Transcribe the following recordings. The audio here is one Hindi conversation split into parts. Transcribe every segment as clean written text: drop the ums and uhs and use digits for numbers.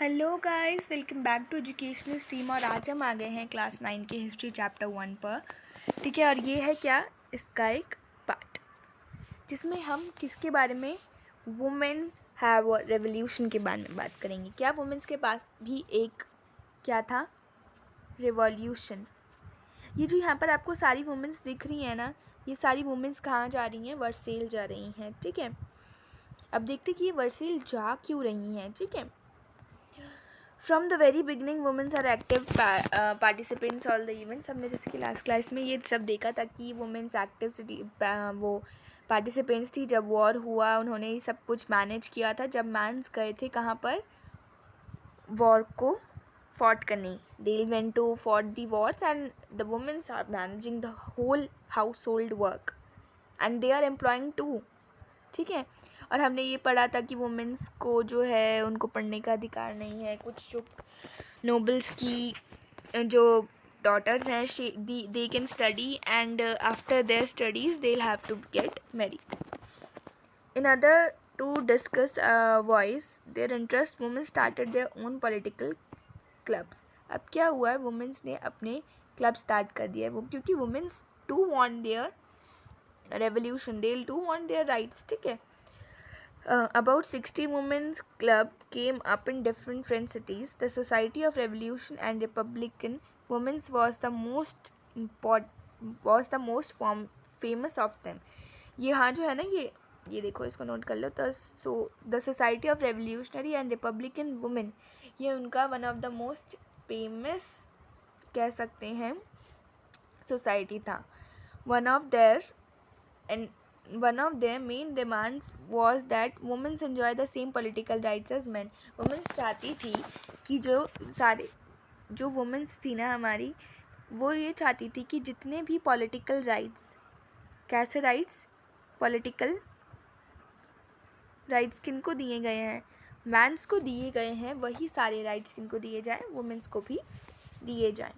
Hello guys, welcome back to educational stream. और आज हम आ गए हैं क्लास 9 के हिस्ट्री चैप्टर 1 पर। ठीक है, और ये है क्या, इसका एक पार्ट जिसमें हम किसके बारे में, वुमेन हैव रेवोल्यूशन के बारे में बात करेंगे। क्या वुमेन्स के पास भी एक क्या था, रिवॉल्यूशन। ये जो यहाँ पर आपको सारी वुमेन्स दिख रही हैं ना, ये सारी वुमेन्स कहाँ जा रही हैं, वर्सेल जा रही हैं। ठीक है, अब देखते कि ये वर्सेल जा क्यों रही हैं। ठीक है, from the very beginning womens are active participants all the events. हमने जैसे कि लास्ट क्लास में ये सब देखा था कि वुमेन्स एक्टिव वो पार्टिसिपेंट्स थी। जब वॉर हुआ उन्होंने ये सब कुछ मैनेज किया था। जब मैंस गए थे कहाँ पर, वॉर को फॉट करने, they went to fought the wars and the womens are managing the whole household work and they are employing too. ठीक है, और हमने ये पढ़ा था कि वुमेन्स को जो है उनको पढ़ने का अधिकार नहीं है। कुछ जो नोबल्स की जो डॉटर्स हैं, they can study and after their studies they have to get married. In order to discuss voice their interest, women started their own political clubs. अब क्या हुआ है, वुमेन्स ने अपने क्लब स्टार्ट कर दिया है वो, क्योंकि womens too want their revolution, they too want their rights. ठीक है, about 60 women's club came up in different French cities. The Society of Revolution and Republican Women's was the most famous of them. ये हाँ जो है ना, ये देखो, इसको नोट कर लो। तो the society of revolutionary and Republican women, ये उनका one of the most famous कह सकते हैं सोसाइटी था। One of their main demands was that women enjoy the same political rights as men. Women चाहती थी कि जो वुमेन्स थी ना हमारी, वो ये चाहती थी कि जितने भी पॉलिटिकल राइट्स, कैसे राइट्स, पॉलिटिकल राइट्स किनको दिए गए हैं, मैंस को दिए गए हैं, वही सारे राइट्स किनको दिए जाएं, वुमेन्स को भी दिए जाएं।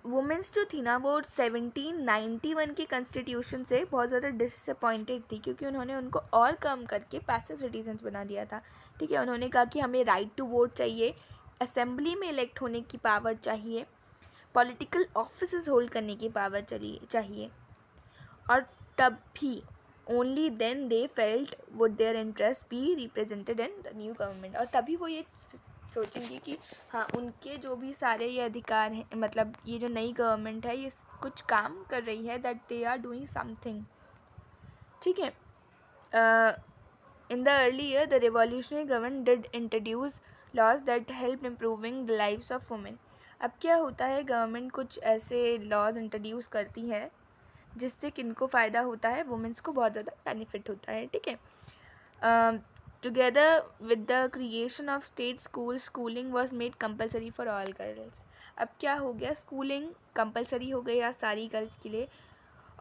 वुमेन्स जो थी ना, वो 1791 के कॉन्स्टिट्यूशन से बहुत ज़्यादा डिसअपॉइंटेड थी, क्योंकि उन्होंने उनको और कम करके पैसिव सिटीजन्स बना दिया था। ठीक है, उन्होंने कहा कि हमें राइट टू वोट चाहिए, असेंबली में इलेक्ट होने की पावर चाहिए, पॉलिटिकल ऑफिसेस होल्ड करने की पावर चाहिए, और तब भी only then they felt would their interest be represented in the new government. और तभी वो ये सोचेंगे कि हाँ, उनके जो भी सारे ये अधिकार हैं, मतलब ये जो नई गवर्नमेंट है ये कुछ काम कर रही है, that they are doing something. ठीक है, in the early year the revolutionary government did introduce laws that help improving the lives of women. अब क्या होता है, गवर्नमेंट कुछ ऐसे लॉज इंट्रोड्यूस करती है जिससे किनको फ़ायदा होता है, वुमेन्स को बहुत ज़्यादा बेनिफिट होता है। ठीक है, together with the creation of state school, schooling was made compulsory for all girls. अब क्या हो गया, स्कूलिंग कंपलसरी हो गई सारी गर्ल्स के लिए,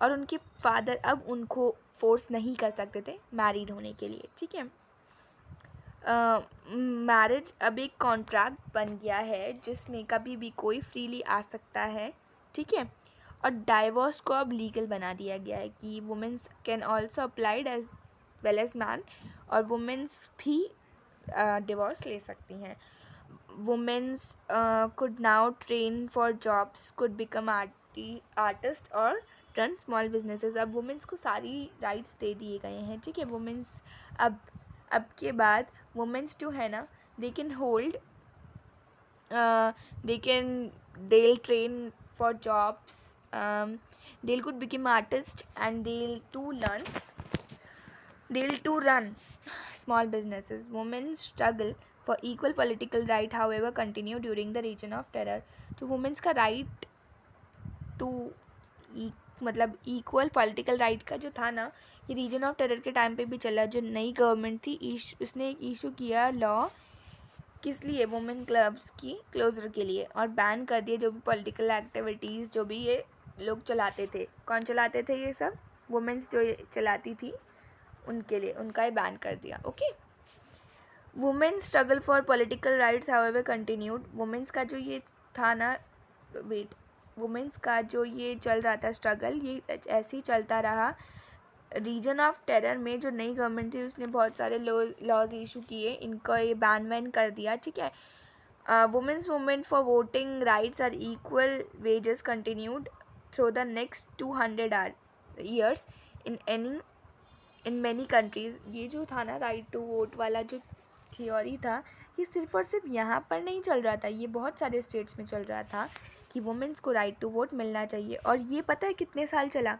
और उनके फादर अब उनको फोर्स नहीं कर सकते थे मैरिड होने के लिए। ठीक है, मैरिज अब एक कॉन्ट्रैक्ट बन गया है जिसमें कभी भी कोई फ्रीली आ सकता है। ठीक है, और डाइवोर्स को अब लीगल बना दिया गया है कि womens can also applied as well as man, और वुमेन्स भी डिवोर्स ले सकती हैं। Womens could now train for jobs, could become artist और रन स्मॉल बिजनेसेस। अब वुमेन्स को सारी राइट्स दे दिए गए हैं। ठीक है, वुमेन्स अब के बाद वुमेन्स जो है ना, they can hold, they'll train for jobs, they could become artists, and they'll to run small businesses. Women's struggle for equal political right however continue during the region of terror. जो women's का right to मतलब इक्वल पॉलिटिकल राइट का जो था ना, ये रीजन ऑफ टेरर के टाइम पे भी चला। जो नई गवर्नमेंट थी, उसने एक इशू किया लॉ, किस लिए, वुमेन क्लब्स की क्लोजर के लिए, और बैन कर दिए जो भी पॉलिटिकल एक्टिविटीज़ जो भी ये लोग चलाते थे। कौन चलाते थे ये सब, वुमेन्स जो ये चलाती थी उनके लिए, उनका ये बैन कर दिया। Okay, women struggle for political rights however continued. Womens का जो ये था ना, वुमेन्स का जो ये चल रहा था स्ट्रगल, ये ऐसे ही चलता रहा रीजन ऑफ टेरर में जो नई गवर्नमेंट थी उसने बहुत सारे लॉज इशू किए, इनका ये बैन वैन कर दिया, ठीक है। Women's movement for voting rights और equal wages continued through the next 200 years in many countries. ये जो था ना राइट टू वोट वाला जो थियोरी था, ये सिर्फ और सिर्फ यहाँ पर नहीं चल रहा था, ये बहुत सारे स्टेट्स में चल रहा था कि वुमेन्स को राइट टू वोट मिलना चाहिए। और ये पता है कितने साल चला?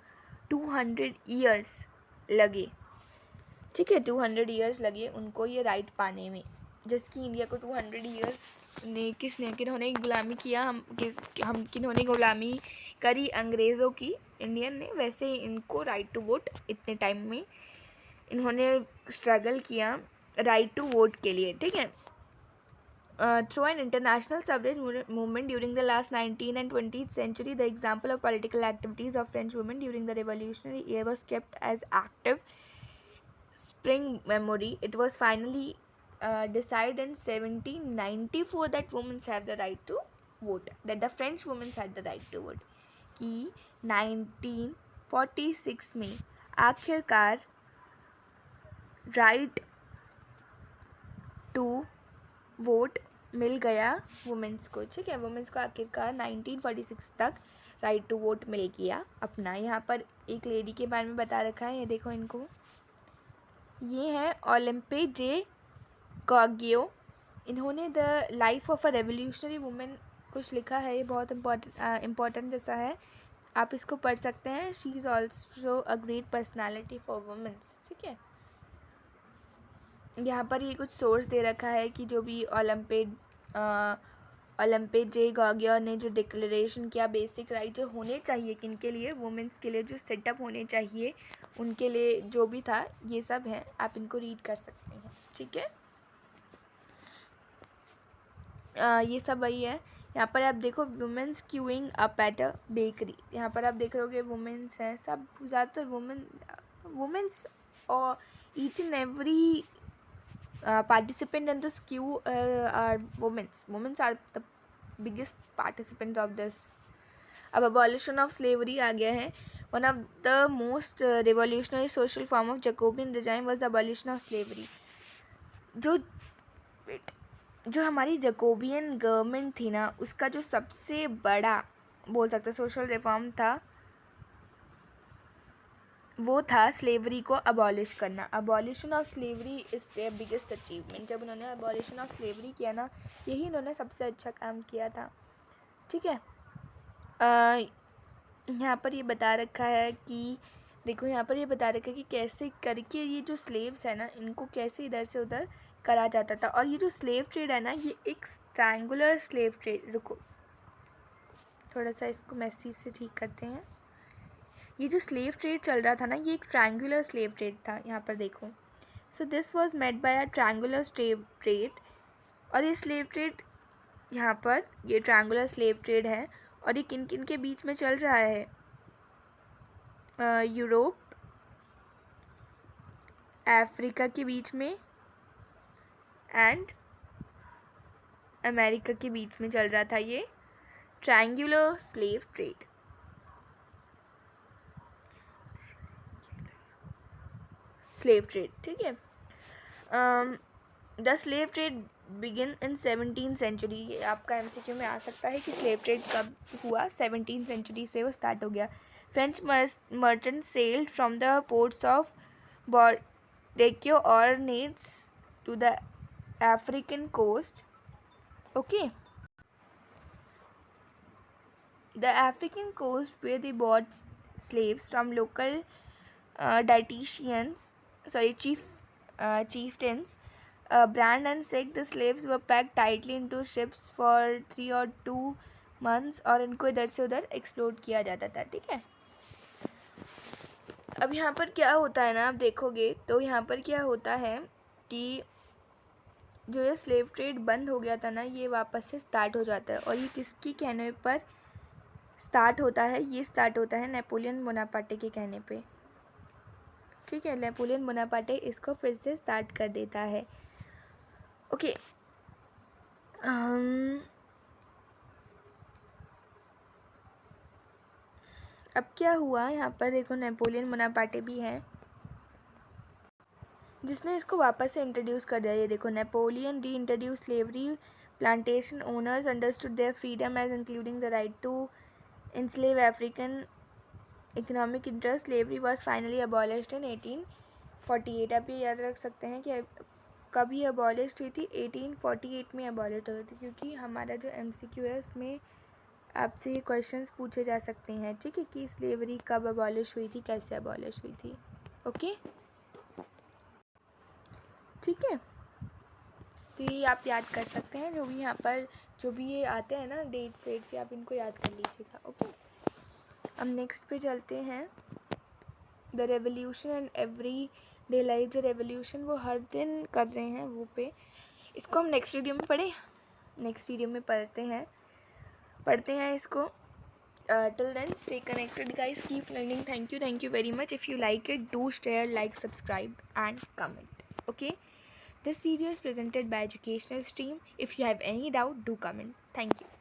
200 years लगे, ठीक है। 200 years लगे उनको ये राइट पाने में। जैसे कि इंडिया को 200 years ने किन्होंने गुलामी किया, हम किन्होंने गुलामी करी अंग्रेज़ों की, इंडियन ने, वैसे ही इनको राइट टू वोट इतने टाइम में इन्होंने स्ट्रगल किया राइट टू वोट के लिए, ठीक है। Through an international suffrage movement during the last 19th and 20th century, the example of political activities of French women during the Revolutionary era was kept as active spring memory. It was finally decided in 1794 that women have the right to vote, that the French women had the right to vote. कि 1946 में आखिरकार राइट टू वोट मिल गया वुमेंस को, ठीक है। वुमेंस को आखिरकार 1946 तक राइट टू वोट मिल गया अपना। यहाँ पर एक लेडी के बारे में बता रखा है, ये देखो इनको, ये है ओलंपे जे गॉगियो। इन्होंने the life of a revolutionary women कुछ लिखा है, ये बहुत इम्पोर्टेंट जैसा है, आप इसको पढ़ सकते हैं। She is also a great personality for womens, ठीक है। यहाँ पर ये कुछ सोर्स दे रखा है कि जो भी ओलंपे जे गॉगियो ने जो डिक्लेरेशन किया, बेसिक राइट जो होने चाहिए किन के लिए, वुमेंस के लिए, जो सेटअप होने चाहिए उनके लिए, जो भी था, ये सब है, आप इनको रीड कर सकते हैं, ठीक है। ये सब वही है। यहाँ पर आप देखो women's queuing up at a bakery, यहाँ पर आप देख रहे हो वुमेंस हैं, सब ज़्यादातर वुमेंस और each and every participant in this queue are women's are the biggest participants of this. अब abolition of slavery आ गया है। one of the most revolutionary social form of Jacobean regime was the abolition of slavery. जो हमारी जकोबियन गवर्नमेंट थी ना, उसका जो सबसे बड़ा बोल सकते सोशल रिफॉर्म था वो था स्लेवरी को अबॉलिश करना। Abolition of slavery is their biggest achievement. जब उन्होंने अबॉलिशन ऑफ स्लेवरी किया ना, यही इन्होंने सबसे अच्छा काम किया था, ठीक है। यहाँ पर ये बता रखा है कि देखो, यहाँ पर ये बता रखा है कि कैसे करके ये जो स्लेव्स है ना, इनको कैसे इधर से उधर करा जाता था। और ये जो स्लेव ट्रेड है ना, ये एक ट्रायंगुलर स्लेव ट्रेड, रुको थोड़ा सा इसको मैसेज से ठीक करते हैं। ये जो स्लेव ट्रेड चल रहा था ना, ये एक ट्रायंगुलर स्लेव ट्रेड था। यहाँ पर देखो, so this was made by a triangular slave trade. और ये स्लेव ट्रेड, यहाँ पर ये ट्रायंगुलर स्लेव ट्रेड है, और ये किन किन के बीच में चल रहा है? यूरोप, अफ्रीका के बीच में एंड अमेरिका के बीच में चल रहा था ये triangular slave trade. Slave trade, ठीक है। The slave trade begin in 17th century। आपका MCQ में आ सकता है कि स्लेव ट्रेड कब हुआ? 17th century से वो स्टार्ट हो गया। French merchant sailed from the ports of Bordeaux और needs to the African coast, okay. The African coast where they bought slaves from local chieftains. Brand and sick, the slaves were packed tightly into ships for 3 or 2 months और इनको इधर से उधर एक्सप्लोर किया जाता था, ठीक है। अब यहाँ पर क्या होता है ना, आप देखोगे तो यहाँ पर क्या होता है कि जो ये स्लेव ट्रेड बंद हो गया था ना, ये वापस से स्टार्ट हो जाता है। और ये किसकी कहने पर स्टार्ट होता है? ये स्टार्ट होता है नेपोलियन बोनापार्टे के कहने पे, ठीक है। नेपोलियन बोनापार्टे इसको फिर से स्टार्ट कर देता है, ओके। अब क्या हुआ यहाँ पर देखो, नेपोलियन बोनापार्टे भी हैं, जिसने इसको वापस से इंट्रोड्यूस कर दिया। ये देखो, Napoleon reintroduce slavery, plantation owners understood their freedom as including the right to enslave African economic interest. Slavery was finally abolished in 1848. आप ये याद रख सकते हैं कि कभी abolished हुई थी, 1848 में abolished हुई थी, क्योंकि हमारा जो MCQ है उसमें आपसे ये क्वेश्चंस पूछे जा सकते हैं, ठीक है, कि स्लेवरी कब abolish हुई थी, कैसे abolish हुई थी। ओके, ठीक है, तो ये आप याद कर सकते हैं, जो भी यहाँ पर जो भी ये आते हैं ना डेट्स वेट्स, ये आप इनको याद कर लीजिएगा। ओके, अब नेक्स्ट पे चलते हैं। The revolution and every day life, जो रेवोल्यूशन वो हर दिन कर रहे हैं वो पे, इसको हम नेक्स्ट वीडियो में नेक्स्ट वीडियो में पढ़ते हैं इसको। Till then stay connected guys, keep learning. Thank you very much. If you like it, do share, like, subscribe and comment. Okay, this video is presented by educational stream. If you have any doubt, do comment. Thank you.